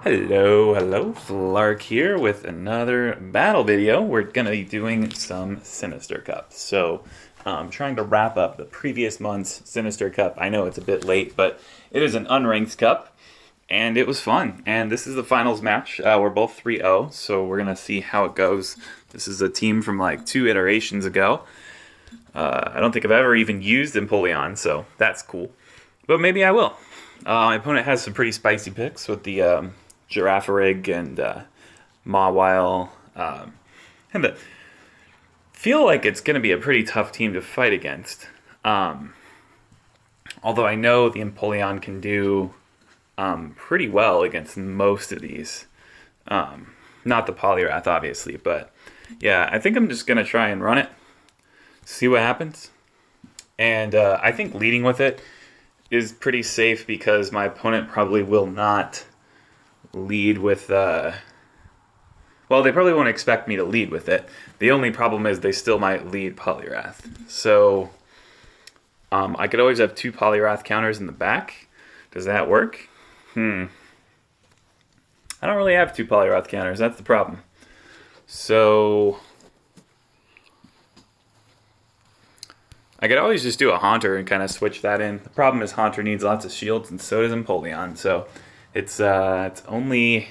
Hello, Flark here with another battle video. We're going to be doing some Sinister Cup. So, trying to wrap up the previous month's Sinister Cup. I know it's a bit late, but it is an unranked cup, and it was fun. And this is the finals match. We're both 3-0, so we're going to see how it goes. This is a team from like 2 iterations ago. I don't think I've ever even used Empoleon, so that's cool. But maybe I will. My opponent has some pretty spicy picks with the Girafarig and Mawile. And I feel like it's going to be a pretty tough team to fight against. Although I know the Empoleon can do pretty well against most of these. Not the Poliwrath, obviously, but yeah, I think I'm just going to try and run it, see what happens. And I think leading with it is pretty safe because my opponent probably will not lead with well, they probably won't expect me to lead with it. The only problem is they still might lead Poliwrath. So I could always have 2 Poliwrath counters in the back. Does that work? I don't really have 2 Poliwrath counters. That's the problem. So I could always just do a Haunter and kind of switch that in. The problem is Haunter needs lots of shields, and so does Empoleon. So it's only...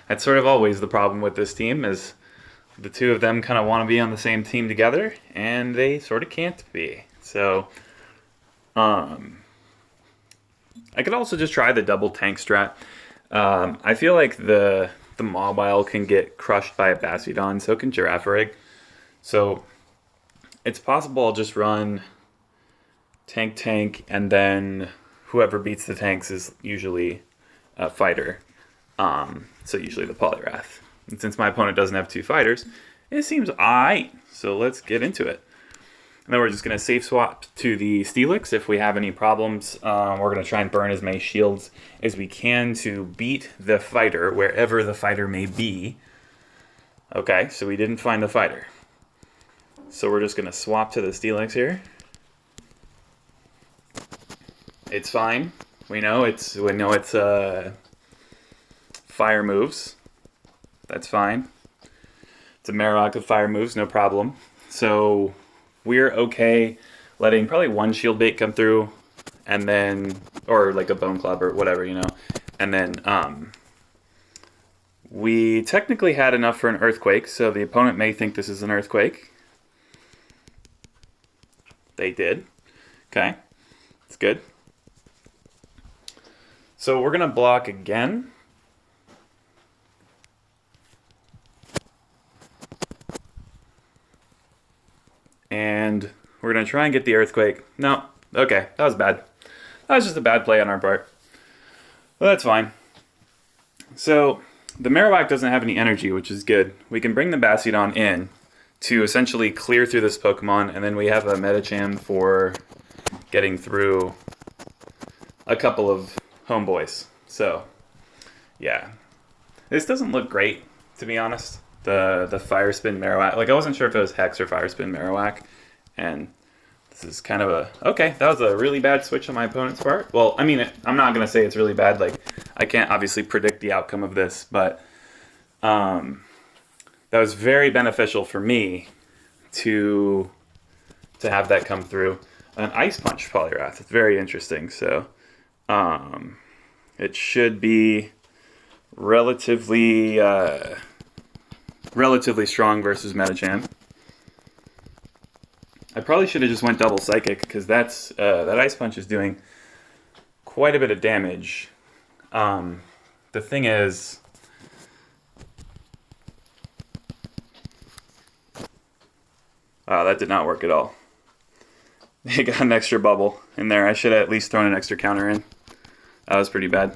That's sort of always the problem with this team, is the two of them kind of want to be on the same team together, and they sort of can't be. So I could also just try the double tank strat. I feel like the Mawile can get crushed by a bastiodon, so can Girafarig. So it's possible I'll just run tank, and then whoever beats the tanks is usually a fighter. So usually the Poliwrath. And since my opponent doesn't have 2 fighters, it seems alright. So let's get into it. And then we're just going to safe swap to the Steelix if we have any problems. We're going to try and burn as many shields as we can to beat the fighter, wherever the fighter may be. Okay, so we didn't find the fighter. So we're just going to swap to the Steelix here. It's fine. We know it's fire moves. That's fine. It's a Marowak with fire moves, no problem. So we're okay letting probably 1 shield bait come through, and then, or like a bone club or whatever, and then we technically had enough for an earthquake, so the opponent may think this is an earthquake. They did. Okay, it's good. So we're gonna block again. And we're going to try and get the earthquake. No, okay, that was bad. That was just a bad play on our part. Well, that's fine. So the Marowak doesn't have any energy, which is good. We can bring the Bastiodon in to essentially clear through this Pokemon, and then we have a Medicham for getting through a couple of homeboys. So, yeah. This doesn't look great, to be honest. The Fire Spin Marowak. Like, I wasn't sure if it was Hex or Fire Spin Marowak. And this is kind of a... Okay, that was a really bad switch on my opponent's part. Well, I mean, I'm not going to say it's really bad. Like, I can't obviously predict the outcome of this. But that was very beneficial for me to have that come through. An Ice Punch Poliwrath. It's very interesting. So it should be relatively strong versus Medicham. I probably should have just went double Psychic, because that Ice Punch is doing quite a bit of damage. The thing is, wow, that did not work at all. They got an extra bubble in there. I should have at least thrown an extra counter in. That was pretty bad.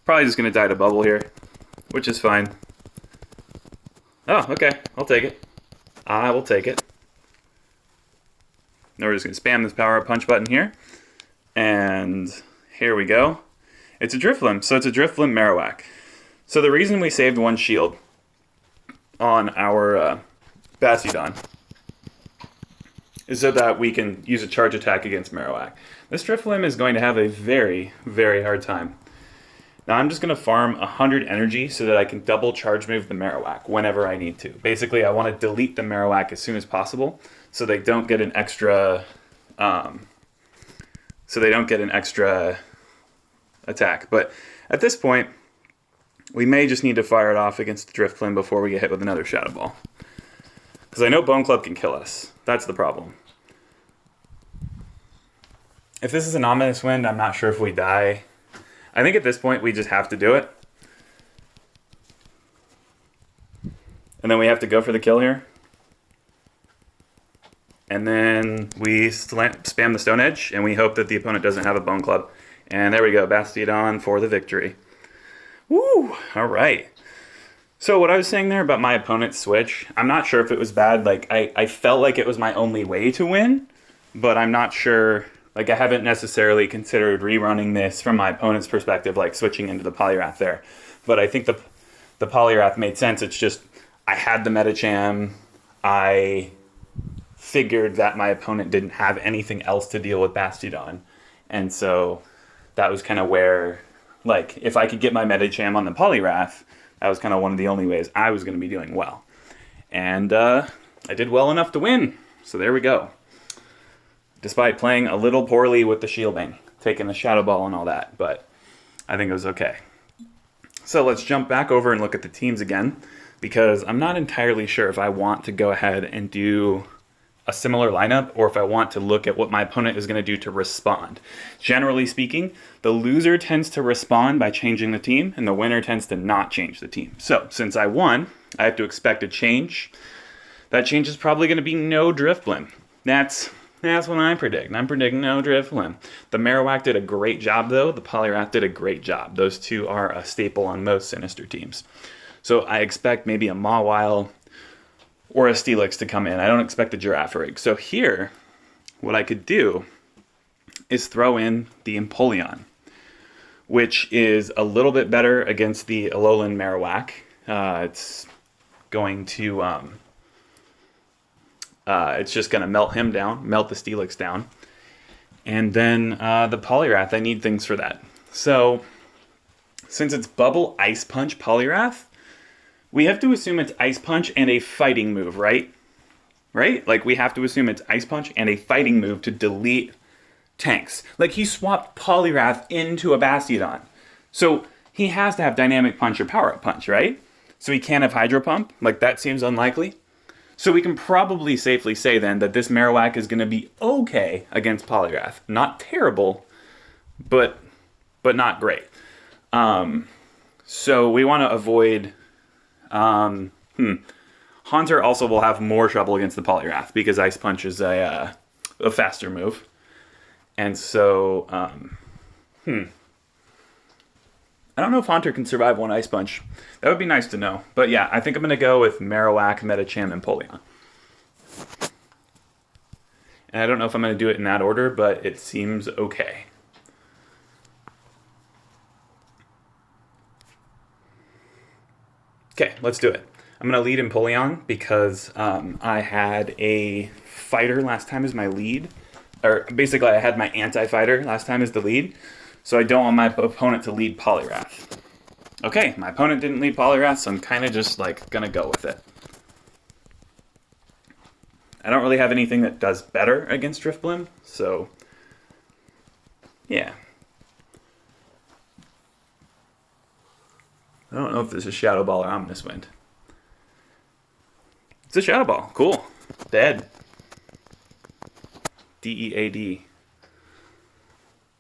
Probably just going to die to bubble here, which is fine. Oh, okay. I'll take it. I will take it. Now we're just going to spam this power-up punch button here. And here we go. It's a Drifloon. So it's a Drifloon Marowak. So the reason we saved 1 shield on our Bastiodon is so that we can use a charge attack against Marowak. This Drifloon is going to have a very, very hard time. Now I'm just going to farm 100 energy so that I can double charge move the Marowak whenever I need to. Basically, I want to delete the Marowak as soon as possible so they don't get an extra attack. But at this point, we may just need to fire it off against the Drifblim before we get hit with another Shadow Ball. Because I know Bone Club can kill us. That's the problem. If this is an Ominous Wind, I'm not sure if we die. I think at this point we just have to do it. And then we have to go for the kill here. And then we spam the Stone Edge, and we hope that the opponent doesn't have a Bone Club. And there we go, Bastiodon for the victory. Woo! Alright. So what I was saying there about my opponent's switch, I'm not sure if it was bad. Like, I felt like it was my only way to win, but I'm not sure. Like, I haven't necessarily considered rerunning this from my opponent's perspective, like switching into the Poliwrath there. But I think the Poliwrath made sense. It's just, I had the Medicham. I figured that my opponent didn't have anything else to deal with Bastiodon. And so that was kind of where, like, if I could get my Medicham on the Poliwrath, that was kind of one of the only ways I was going to be doing well. And I did well enough to win. So there we go. Despite playing a little poorly with the shielding, taking the Shadow Ball and all that, but I think it was okay. So let's jump back over and look at the teams again, because I'm not entirely sure if I want to go ahead and do a similar lineup or if I want to look at what my opponent is going to do to respond. Generally speaking, the loser tends to respond by changing the team, and the winner tends to not change the team. So since I won, I have to expect a change. That change is probably going to be no Drifblim. That's what I predict. I'm predicting no Drifblim. The Marowak did a great job, though. The Poliwrath did a great job. Those two are a staple on most Sinister teams. So I expect maybe a Mawile or a Steelix to come in. I don't expect a Girafarig. So here, what I could do is throw in the Empoleon, which is a little bit better against the Alolan Marowak. It's going to... it's just going to melt him down, melt the Steelix down. And then the Poliwrath, I need things for that. So, since it's Bubble Ice Punch Poliwrath, we have to assume it's Ice Punch and a fighting move, right? Right? Like, we have to assume it's Ice Punch and a fighting move to delete tanks. Like, he swapped Poliwrath into a Bastiodon. So, he has to have Dynamic Punch or Power Up Punch, right? So he can't have Hydro Pump? Like, that seems unlikely. So we can probably safely say then that this Marowak is going to be okay against Poliwrath. Not terrible, but not great. So we want to avoid... Haunter also will have more trouble against the Poliwrath because Ice Punch is a faster move. And so... I don't know if Haunter can survive one Ice Punch. That would be nice to know. But yeah, I think I'm going to go with Marowak, Medicham, and Empoleon. And I don't know if I'm going to do it in that order, but it seems okay. Okay, let's do it. I'm going to lead Empoleon because I had a fighter last time as my lead. Or basically, I had my anti-fighter last time as the lead. So I don't want my opponent to lead Poliwrath. Okay, my opponent didn't lead Poliwrath, so I'm kind of just like gonna go with it. I don't really have anything that does better against Drifblim, so yeah. I don't know if this is Shadow Ball or Ominous Wind. It's a Shadow Ball. Cool. Dead. D-E-A-D.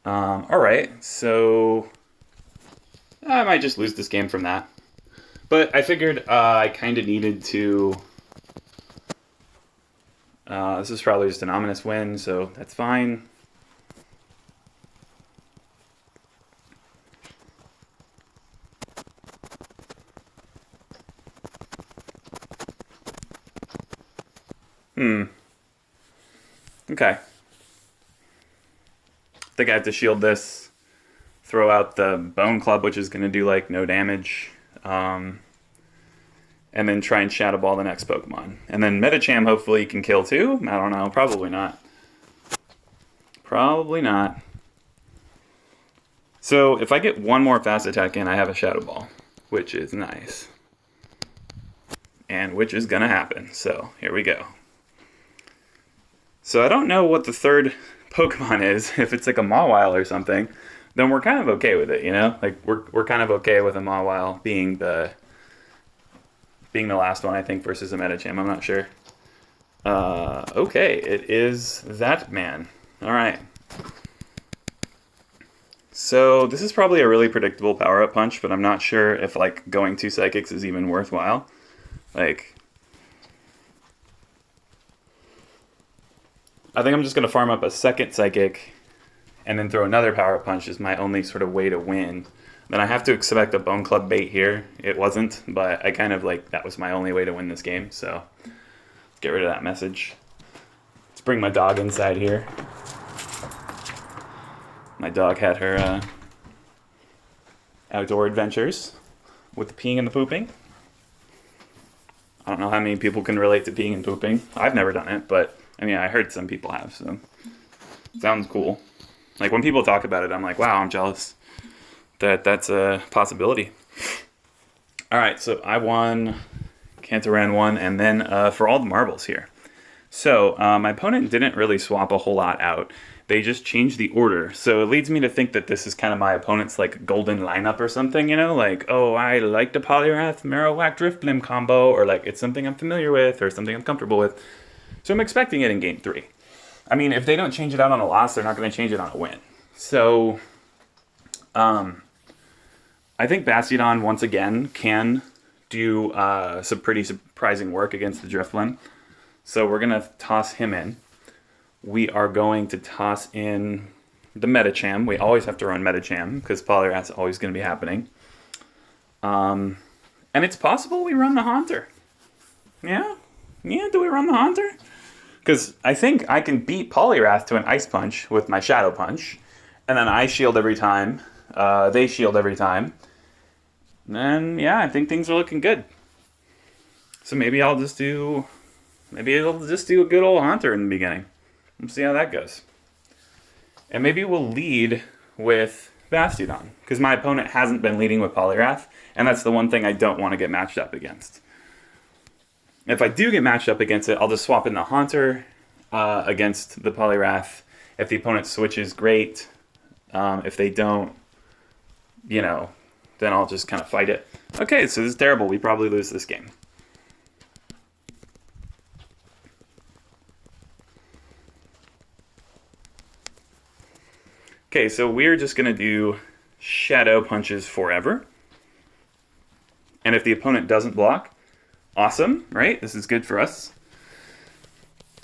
Alright, so I might just lose this game from that. But I figured I kind of needed to... this is probably just an Ominous Wind, so that's fine. Okay. I think I have to shield this, throw out the Bone Club, which is going to do, like, no damage, and then try and Shadow Ball the next Pokemon. And then Medicham hopefully can kill too? I don't know. Probably not. Probably not. So if I get one more fast attack in, I have a Shadow Ball, which is nice. And which is gonna happen, so here we go. So I don't know what the third Pokemon is. If it's like a Mawile or something, then we're kind of okay with it, you know? Like we're kind of okay with a Mawile being the last one, I think, versus a Medicham. I'm not sure. Okay, it is that man. All right. So this is probably a really predictable power-up punch, but I'm not sure if like going 2 Psychics is even worthwhile. Like, I think I'm just gonna farm up a second Psychic, and then throw another power-up punch is my only sort of way to win. Then I have to expect a Bone Club bait here. It wasn't, but I kind of like that was my only way to win this game. So let's get rid of that message. Let's bring my dog inside here. My dog had her outdoor adventures with the peeing and the pooping. I don't know how many people can relate to peeing and pooping. I've never done it, but I mean, I heard some people have, so sounds cool. Like when people talk about it, I'm like, wow, I'm jealous that that's a possibility. All right, so I won Kantaran 1, and then for all the marbles here. So my opponent didn't really swap a whole lot out. They just changed the order. So it leads me to think that this is kind of my opponent's like golden lineup or something, you know? Like, oh, I like the Poliwrath Marowak Drifblim combo, or like it's something I'm familiar with or something I'm comfortable with. So I'm expecting it in game 3. I mean, if they don't change it out on a loss, they're not going to change it on a win. So I think Bastiodon, once again, can do some pretty surprising work against the Drifblim. So we're going to toss him in. We are going to toss in the Medicham. We always have to run Medicham because Poliwrath's always going to be happening. And it's possible we run the Haunter. Yeah? Yeah, do we run the Haunter? Because I think I can beat Poliwrath to an Ice Punch with my Shadow Punch. And then I shield every time. They shield every time. And yeah, I think things are looking good. So maybe I'll just do... Maybe it'll just do a good old Haunter in the beginning. We'll see how that goes. And maybe we'll lead with Bastiodon, because my opponent hasn't been leading with Poliwrath, and that's the one thing I don't want to get matched up against. If I do get matched up against it, I'll just swap in the Haunter against the Poliwrath. If the opponent switches, great. If they don't, you know, then I'll just kind of fight it. Okay, so this is terrible. We probably lose this game. Okay, so we're just going to do Shadow Punches forever. And if the opponent doesn't block, awesome, right? This is good for us.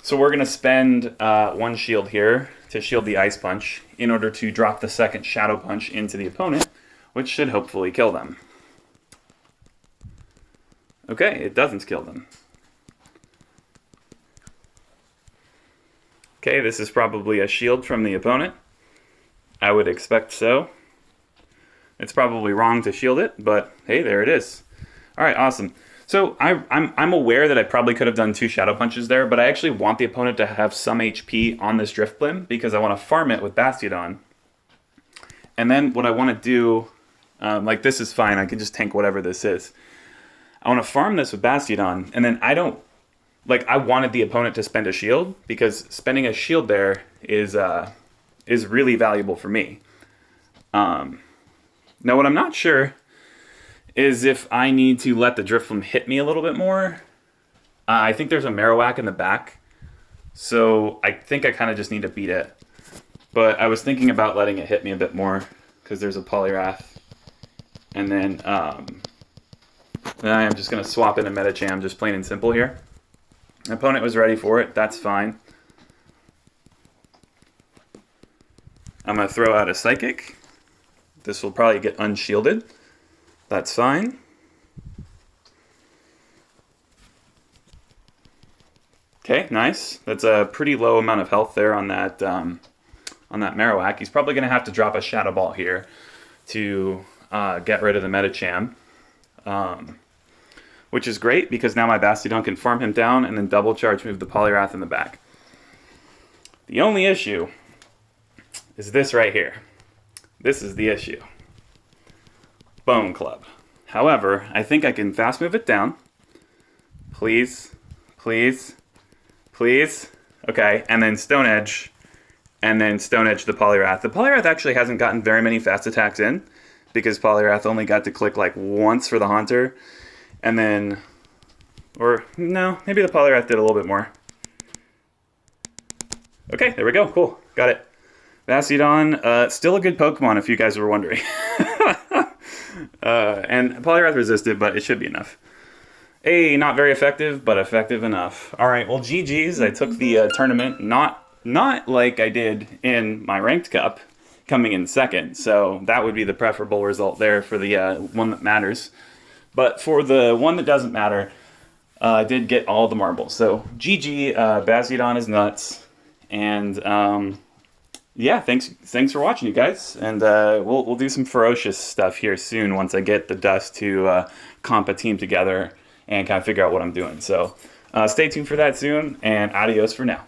So we're going to spend 1 shield here to shield the Ice Punch in order to drop the second Shadow Punch into the opponent, which should hopefully kill them. Okay, it doesn't kill them. Okay, this is probably a shield from the opponent. I would expect so. It's probably wrong to shield it, but hey, there it is. All right, awesome. So I'm aware that I probably could have done 2 Shadow Punches there, but I actually want the opponent to have some HP on this Drifblim because I want to farm it with Bastiodon. And then what I want to do, like this is fine, I can just tank whatever this is. I want to farm this with Bastiodon, and then I wanted the opponent to spend a shield because spending a shield there is really valuable for me. Now what I'm not sure is if I need to let the Drifblim hit me a little bit more. I think there's a Marowak in the back, so I think I kind of just need to beat it. But I was thinking about letting it hit me a bit more because there's a Poliwrath. And then I am just going to swap in a Medicham, just plain and simple here. My opponent was ready for it, that's fine. I'm going to throw out a Psychic. This will probably get unshielded. That's fine. Okay, nice. That's a pretty low amount of health there on that Marowak. He's probably going to have to drop a Shadow Ball here to get rid of the Medicham. Which is great because now my Bastiodon can farm him down and then double charge move the Poliwrath in the back. The only issue is this right here. This is the issue. Bone Club. However, I think I can fast move it down. Please, please, please. Okay, and then Stone Edge, and then Stone Edge the Poliwrath. The Poliwrath actually hasn't gotten very many fast attacks in, because Poliwrath only got to click like once for the Haunter, and then, or no, maybe the Poliwrath did a little bit more. Okay, there we go, cool, got it. Bastiodon, still a good Pokemon if you guys were wondering. And Poliwrath resisted, but it should be enough. Not very effective, but effective enough. All right, well, GG's. I took the tournament, not like I did in my ranked cup, coming in second. So that would be the preferable result there for the one that matters. But for the one that doesn't matter, I did get all the marbles. So GG, Bastiodon is nuts. And yeah, thanks for watching, you guys. And we'll do some ferocious stuff here soon once I get the dust to comp a team together and kind of figure out what I'm doing. So stay tuned for that soon, and adios for now.